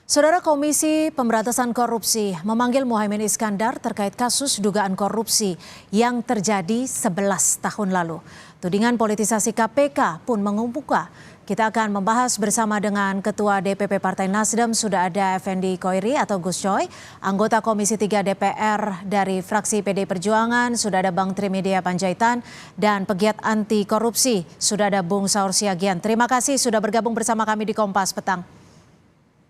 Saudara Komisi Pemberantasan Korupsi memanggil Muhaimin Iskandar terkait kasus dugaan korupsi yang terjadi 11 tahun lalu. Tudingan politisasi KPK pun mengemuka. Kita akan membahas bersama dengan Ketua DPP Partai Nasdem sudah ada Effendi Koiri atau Gus Coy, anggota Komisi 3 DPR dari fraksi PD Perjuangan, sudah ada Bang Trimedia Panjaitan, dan pegiat anti korupsi sudah ada Bung Saur Siagian. Terima kasih sudah bergabung bersama kami di Kompas Petang.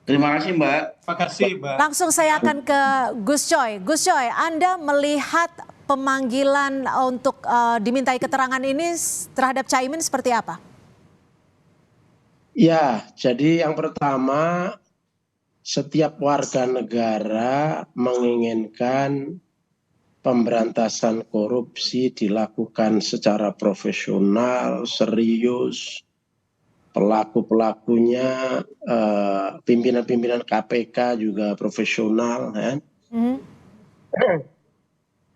Terima kasih Mbak. Terima kasih Mbak. Langsung saya akan ke Gus Coy. Gus Coy, Anda melihat pemanggilan untuk dimintai keterangan ini terhadap Caimin seperti apa? Ya, jadi yang pertama, setiap warga negara menginginkan pemberantasan korupsi dilakukan secara profesional, serius, pelaku-pelakunya, pimpinan-pimpinan KPK juga profesional.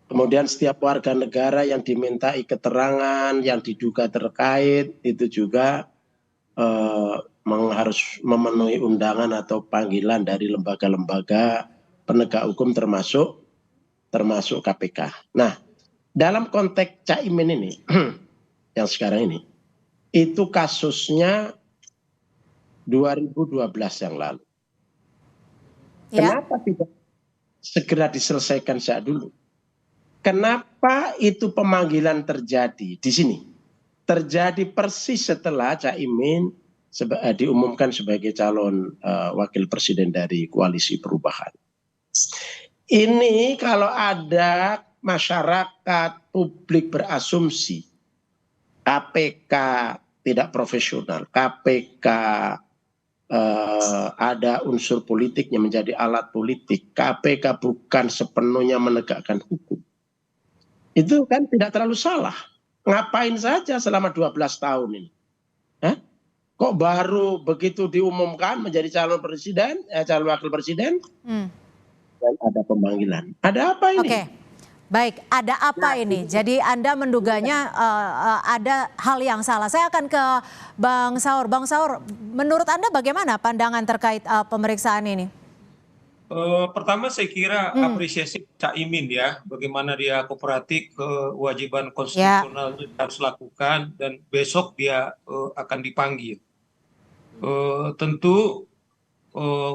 Kemudian setiap warga negara yang dimintai keterangan, yang diduga terkait, itu juga harus memenuhi undangan atau panggilan dari lembaga-lembaga penegak hukum termasuk KPK. Nah, dalam konteks Caimin ini, yang sekarang ini, itu kasusnya 2012 yang lalu. Ya? Kenapa tidak segera diselesaikan sejak dulu? Kenapa itu pemanggilan terjadi di sini? Terjadi persis setelah Caimin diumumkan sebagai calon wakil presiden dari Koalisi Perubahan. Ini kalau ada masyarakat publik berasumsi KPK tidak profesional, KPK ada unsur politiknya menjadi alat politik, KPK bukan sepenuhnya menegakkan hukum. Itu kan tidak terlalu salah. Ngapain saja selama 12 tahun ini? Kok baru begitu diumumkan menjadi calon presiden, calon wakil presiden, dan ada pemanggilan? Ada apa ini? Oke, baik. Ada apa ini? Jadi Anda menduganya ada hal yang salah. Saya akan ke Bang Saur. Bang Saur, menurut Anda bagaimana pandangan terkait pemeriksaan ini? Pertama saya kira apresiasi Caimin ya, bagaimana dia kooperatif, kewajiban konstitusional harus lakukan, dan besok dia akan dipanggil. Tentu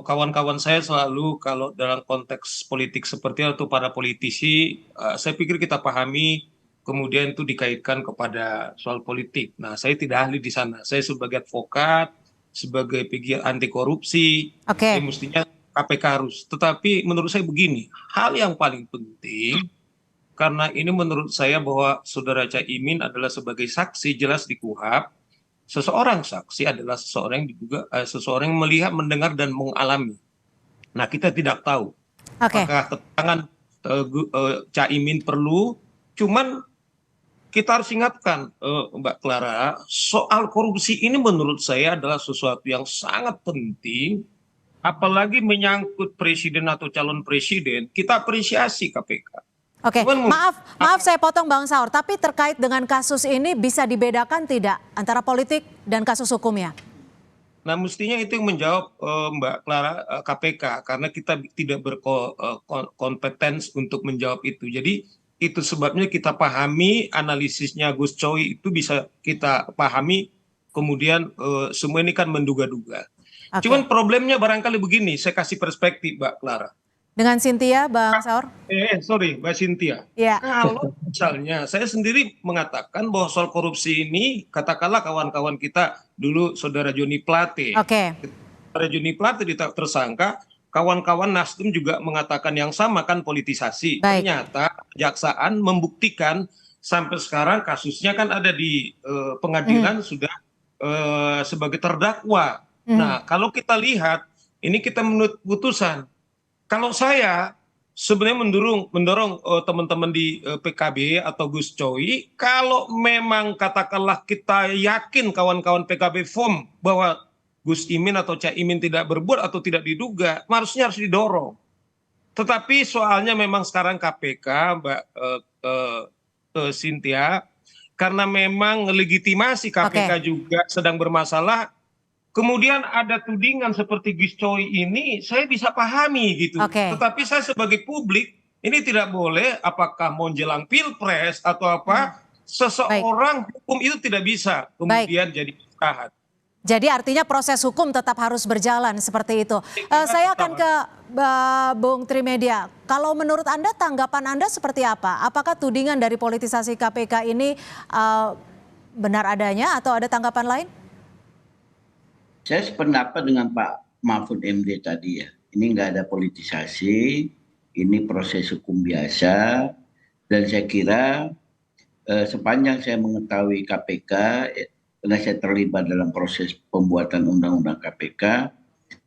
kawan-kawan saya selalu kalau dalam konteks politik seperti itu, para politisi, saya pikir kita pahami kemudian itu dikaitkan kepada soal politik. Nah, saya tidak ahli di sana. Saya sebagai advokat, sebagai pegiat anti korupsi, mestinya KPK harus. Tetapi menurut saya begini, hal yang paling penting, karena ini menurut saya bahwa saudara Caimin adalah sebagai saksi jelas di KUHP, seseorang saksi adalah seseorang yang diduga seseorang yang melihat, mendengar, dan mengalami. Nah, kita tidak tahu apakah keterangan Caimin perlu, cuman kita harus ingatkan Mbak Clara, soal korupsi ini menurut saya adalah sesuatu yang sangat penting. Apalagi menyangkut presiden atau calon presiden, kita apresiasi KPK. Oke, maaf saya potong Bang Saur, tapi terkait dengan kasus ini bisa dibedakan tidak antara politik dan kasus hukumnya? Nah, mestinya itu yang menjawab Mbak Clara, KPK, karena kita tidak berkompetens untuk menjawab itu. Jadi itu sebabnya kita pahami analisisnya Gus Coy itu bisa kita pahami, kemudian semua ini kan menduga-duga. Cuman problemnya barangkali begini, saya kasih perspektif Mbak Clara. Dengan Cynthia, Bang Saur? Sorry, Mbak Cynthia. Ya. Kalau misalnya saya sendiri mengatakan bahwa soal korupsi ini, katakanlah kawan-kawan kita dulu, Saudara Joni Plate. Saudara Joni Plate tersangka, kawan-kawan Nasdem juga mengatakan yang sama kan, politisasi. Ternyata kejaksaan membuktikan sampai sekarang kasusnya kan ada di pengadilan sudah sebagai terdakwa. Nah, kalau kita lihat, ini kita menurut putusan. Kalau saya sebenarnya mendorong teman-teman di PKB atau Gus Coy, kalau memang katakanlah kita yakin kawan-kawan PKB firm bahwa Gus Imin atau Caimin tidak berbuat atau tidak diduga, harusnya harus didorong. Tetapi soalnya memang sekarang KPK, Mbak Cynthia, karena memang legitimasi KPK juga sedang bermasalah, kemudian ada tudingan seperti Gus Coy ini, saya bisa pahami gitu. Oke. Tetapi saya sebagai publik, ini tidak boleh apakah mau jelang pilpres atau apa, Baik, seseorang hukum itu tidak bisa baik. kemudian jadi jahat. Jadi artinya proses hukum tetap harus berjalan seperti itu. Saya akan ke Bung Trimedia. Kalau menurut Anda, tanggapan Anda seperti apa? Apakah tudingan dari politisasi KPK ini benar adanya atau ada tanggapan lain? Saya sependapat dengan Pak Mahfud MD tadi ya. Ini nggak ada politisasi, ini proses hukum biasa. Dan saya kira sepanjang saya mengetahui KPK, karena saya terlibat dalam proses pembuatan undang-undang KPK,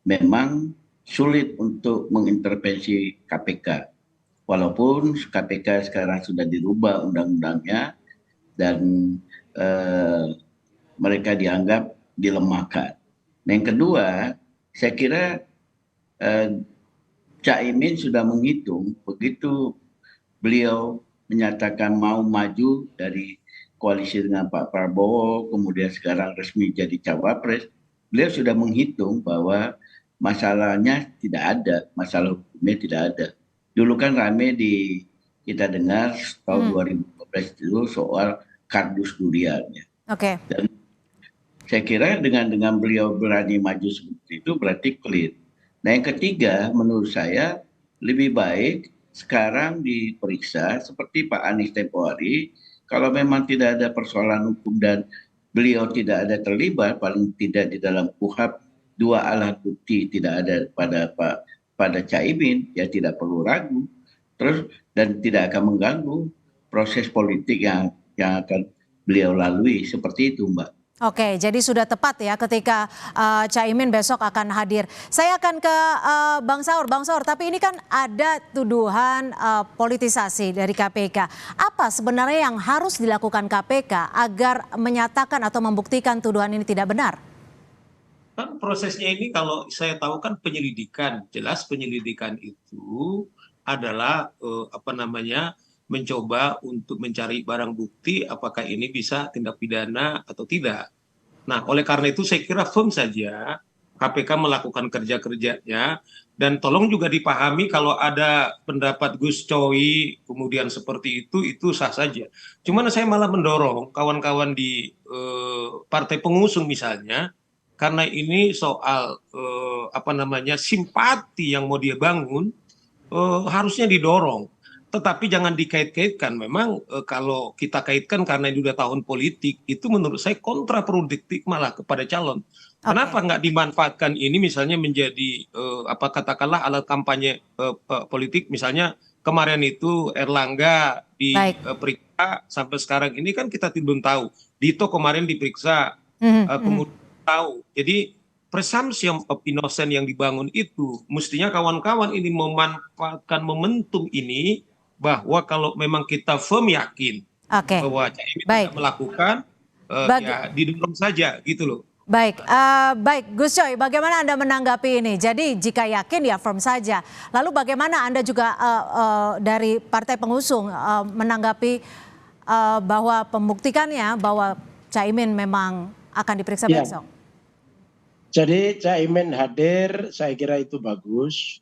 memang sulit untuk mengintervensi KPK. Walaupun KPK sekarang sudah dirubah undang-undangnya dan mereka dianggap dilemahkan. Nah, yang kedua, saya kira Caimin sudah menghitung begitu beliau menyatakan mau maju dari koalisi dengan Pak Prabowo, kemudian sekarang resmi jadi cawapres, beliau sudah menghitung bahwa masalahnya tidak ada, masalah hukumnya tidak ada. Dulu kan rame kita dengar tahun 2012 itu soal kardus durian. Oke. Dan saya kira dengan beliau berani maju seperti itu berarti clear. Nah, yang ketiga menurut saya lebih baik sekarang diperiksa seperti Pak Anies tempo hari. Kalau memang tidak ada persoalan hukum dan beliau tidak ada terlibat, paling tidak di dalam KUHP dua alat bukti tidak ada pada Caimin, ya tidak perlu ragu. Terus dan tidak akan mengganggu proses politik yang akan beliau lalui seperti itu, Mbak. Oke, jadi sudah tepat ya ketika Caimin besok akan hadir. Saya akan ke Bang Saur. Bang Saur, tapi ini kan ada tuduhan politisasi dari KPK. Apa sebenarnya yang harus dilakukan KPK agar menyatakan atau membuktikan tuduhan ini tidak benar? Kan prosesnya ini kalau saya tahu kan penyelidikan, jelas penyelidikan itu adalah mencoba untuk mencari barang bukti apakah ini bisa tindak pidana atau tidak. Nah, oleh karena itu saya kira firm saja KPK melakukan kerja-kerjanya, dan tolong juga dipahami kalau ada pendapat Gus Coy kemudian seperti itu sah saja. Cuman saya malah mendorong kawan-kawan di partai pengusung misalnya, karena ini soal simpati yang mau dia bangun, harusnya didorong. Tetapi jangan dikait-kaitkan. Memang kalau kita kaitkan karena ini sudah tahun politik, itu menurut saya kontraproduktif malah kepada calon. Kenapa nggak dimanfaatkan ini misalnya menjadi katakanlah alat kampanye politik? Misalnya kemarin itu Erlangga diperiksa, sampai sekarang ini kan kita belum tahu. Dito kemarin diperiksa, kemudian tahu. Jadi presumption of innocence yang dibangun itu mestinya kawan-kawan ini memanfaatkan momentum ini, bahwa kalau memang kita firm yakin bahwa Caimin tidak melakukan, ya didorong saja gitu loh. Baik, baik Gus Coy, bagaimana Anda menanggapi ini? Jadi jika yakin ya firm saja. Lalu bagaimana Anda juga dari partai pengusung menanggapi bahwa pembuktikannya bahwa Caimin memang akan diperiksa besok? Jadi Caimin hadir, saya kira itu bagus.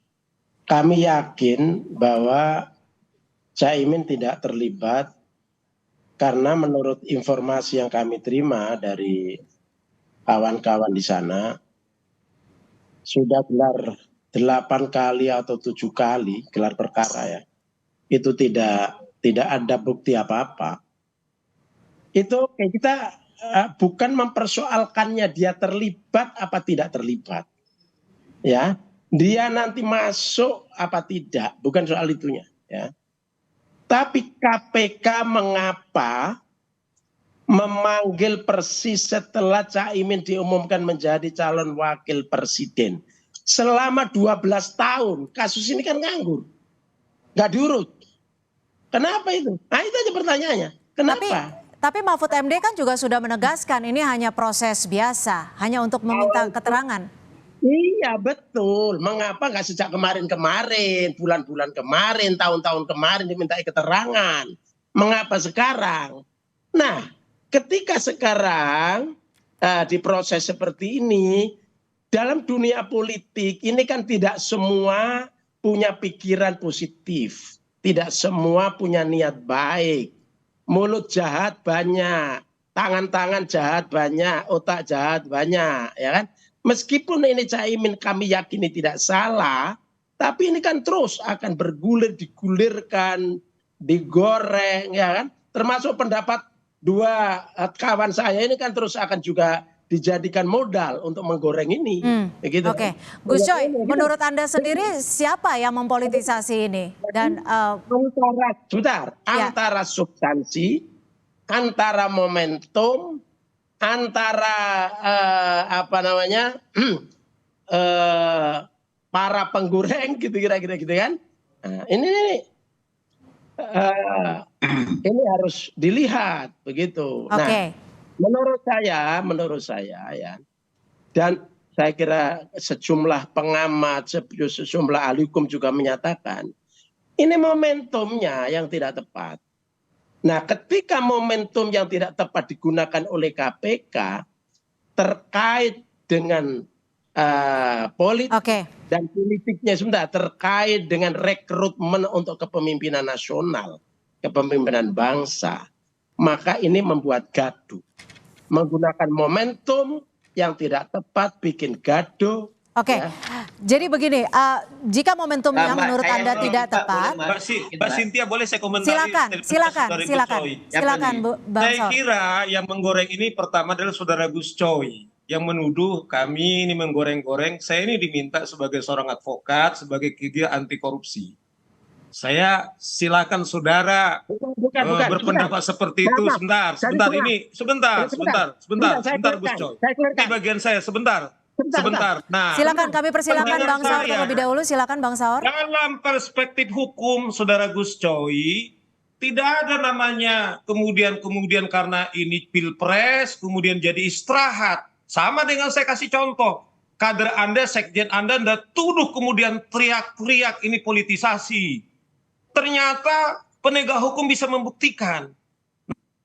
Kami yakin bahwa Caimin tidak terlibat karena menurut informasi yang kami terima dari kawan-kawan di sana, sudah gelar 8 kali atau 7 kali gelar perkara ya. Itu tidak ada bukti apa-apa. Itu kita bukan mempersoalkannya dia terlibat apa tidak terlibat. Ya, dia nanti masuk apa tidak, bukan soal itunya ya. Tapi KPK mengapa memanggil persis setelah Caimin diumumkan menjadi calon wakil presiden? Selama 12 tahun kasus ini kan nganggur, nggak diurut. Kenapa itu? Nah itu aja pertanyaannya. Kenapa? Tapi Mahfud MD kan juga sudah menegaskan ini hanya proses biasa, hanya untuk meminta keterangan. Iya betul. Mengapa nggak sejak kemarin-kemarin, bulan-bulan kemarin, tahun-tahun kemarin dimintai keterangan? Mengapa sekarang? Nah, ketika sekarang di proses seperti ini, dalam dunia politik ini kan tidak semua punya pikiran positif, tidak semua punya niat baik. Mulut jahat banyak, tangan-tangan jahat banyak, otak jahat banyak, ya kan? Meskipun ini Caimin kami yakini tidak salah, tapi ini kan terus akan bergulir, digulirkan, digoreng, ya kan? Termasuk pendapat dua kawan saya ini kan terus akan juga dijadikan modal untuk menggoreng ini. Begitu. Oke, Gus Coy, menurut Anda sendiri siapa yang mempolitisasi ini? Dan antara substansi, antara momentum, antara para penggoreng gitu kira-kira gitu kan. Nah, ini harus dilihat begitu. Oke. Nah, menurut saya ya, dan saya kira sejumlah pengamat, sejumlah ahli hukum juga menyatakan ini momentumnya yang tidak tepat. Nah, ketika momentum yang tidak tepat digunakan oleh KPK terkait dengan politik dan politiknya sebentar, terkait dengan rekrutmen untuk kepemimpinan nasional, kepemimpinan bangsa, maka ini membuat gaduh. Menggunakan momentum yang tidak tepat bikin gaduh. Oke, ya. Jadi begini, jika momentumnya menurut Anda tidak tepat, Mbak Cynthia boleh saya komentari? Silakan, Bang Saya Saur. kira yang menggoreng ini pertama adalah saudara Gus Coy yang menuduh kami ini menggoreng-goreng. Saya ini diminta sebagai seorang advokat, sebagai gigilah anti korupsi. Saya silakan saudara berpendapat seperti itu. Sebentar Gus Coy. Ini bagian saya sebentar. Nah, silakan, kami persilakan Bang Saur terlebih dahulu. Silakan Bang Saur. Dalam perspektif hukum, saudara Gus Coy, tidak ada namanya kemudian karena ini pilpres kemudian jadi istirahat. Sama dengan saya kasih contoh, kader Anda, sekjen Anda tuduh kemudian teriak-teriak ini politisasi. Ternyata penegak hukum bisa membuktikan.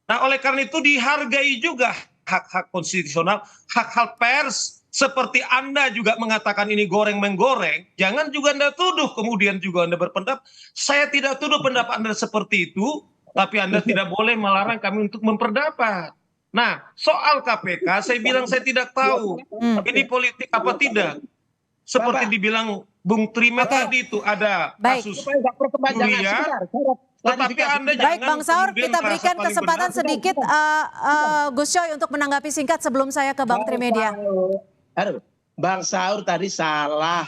Nah, oleh karena itu dihargai juga hak-hak konstitusional, hak-hak pers. Seperti Anda juga mengatakan ini goreng-menggoreng, jangan juga Anda tuduh kemudian juga Anda berpendapat. Saya tidak tuduh pendapat Anda seperti itu, tapi Anda tidak boleh melarang kami untuk memperdapat. Nah, soal KPK, saya bilang saya tidak tahu ini politik apa tidak. Seperti dibilang Bung Trime tadi itu ada kasus Nuria. Tetapi Anda baik, Bang Saur, kita berikan kesempatan sedikit Gus Coy untuk menanggapi singkat sebelum saya ke Bang Trimedia. Bang Saur tadi salah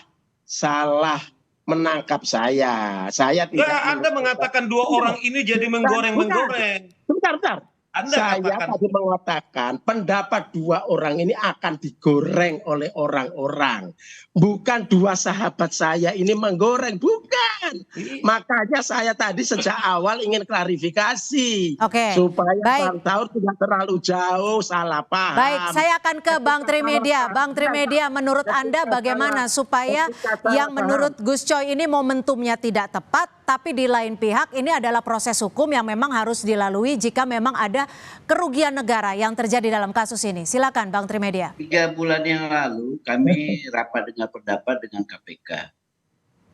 menangkap saya. Saya tidak. Anda mengatakan dua orang ini jadi menggoreng-menggoreng. Bentar. Saya tadi mengatakan pendapat dua orang ini akan digoreng oleh orang-orang. Bukan dua sahabat saya ini menggoreng, bukan. Makanya saya tadi sejak awal ingin klarifikasi. Supaya Bang Saur tidak terlalu jauh salah paham. Baik, saya akan ke Bang Trimedia. Bang Trimedia, menurut Anda bagaimana supaya yang menurut Gus Coy ini momentumnya tidak tepat, tapi di lain pihak ini adalah proses hukum yang memang harus dilalui jika memang ada kerugian negara yang terjadi dalam kasus ini. Silakan Bang Trimedia. 3 bulan yang lalu kami rapat dengan pendapat dengan KPK.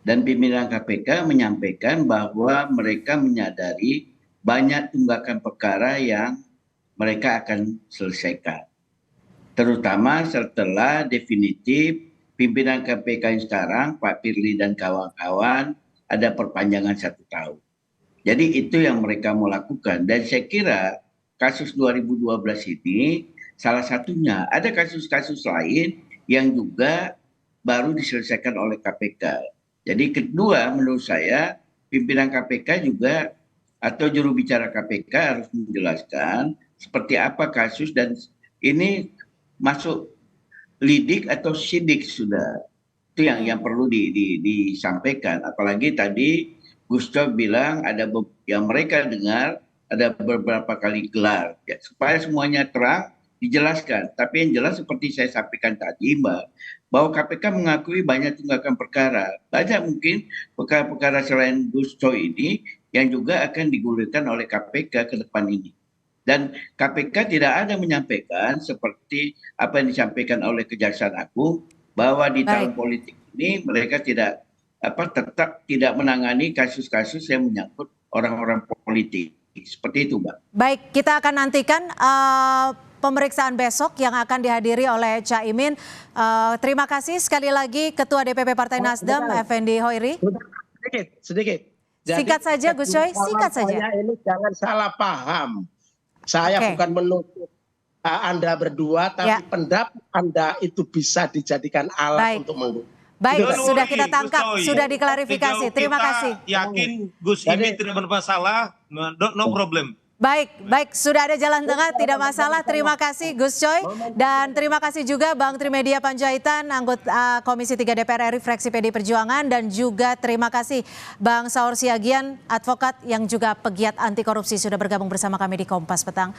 Dan pimpinan KPK menyampaikan bahwa mereka menyadari banyak tunggakan perkara yang mereka akan selesaikan. Terutama setelah definitif pimpinan KPK yang sekarang, Pak Firly dan kawan-kawan, ada perpanjangan 1 tahun. Jadi itu yang mereka mau lakukan. Dan saya kira kasus 2012 ini salah satunya. Ada kasus-kasus lain yang juga baru diselesaikan oleh KPK. Jadi kedua, menurut saya pimpinan KPK juga atau juru bicara KPK harus menjelaskan seperti apa kasus dan ini masuk lidik atau sidik sudah. Itu yang perlu disampaikan. Apalagi tadi Gus Coy bilang ada yang mereka dengar ada beberapa kali gelar ya, supaya semuanya terang dijelaskan. Tapi yang jelas seperti saya sampaikan tadi Mbak, bahwa KPK mengakui banyak tunggakan perkara. Banyak mungkin perkara-perkara selain Gus Coy ini yang juga akan digulirkan oleh KPK ke depan ini. Dan KPK tidak ada menyampaikan seperti apa yang disampaikan oleh Kejaksaan Agung bahwa di tahun politik ini mereka tetap tidak menangani kasus-kasus yang menyangkut orang-orang politik. Seperti itu, Mbak. Baik, kita akan nantikan pemeriksaan besok yang akan dihadiri oleh Caimin. Terima kasih sekali lagi Ketua DPP Partai Nasdem, Effendi Hoiri. Sedikit. Jadi, Singkat saja, Gus Coy, singkat saja. Ini jangan salah paham. Saya bukan menuntut Anda berdua, tapi pendapat Anda itu bisa dijadikan alat untuk menggunakan. Baik, sudah kita tangkap, sudah diklarifikasi. Terima kasih. Yakin Gus Imin tidak bermasalah, no problem. Baik, sudah ada jalan tengah, tidak masalah. Terima kasih Gus Coy, dan terima kasih juga Bang Trimedia Panjaitan, anggota Komisi 3 DPR RI fraksi PD Perjuangan, dan juga terima kasih Bang Saur Siagian, advokat yang juga pegiat anti korupsi, sudah bergabung bersama kami di Kompas Petang.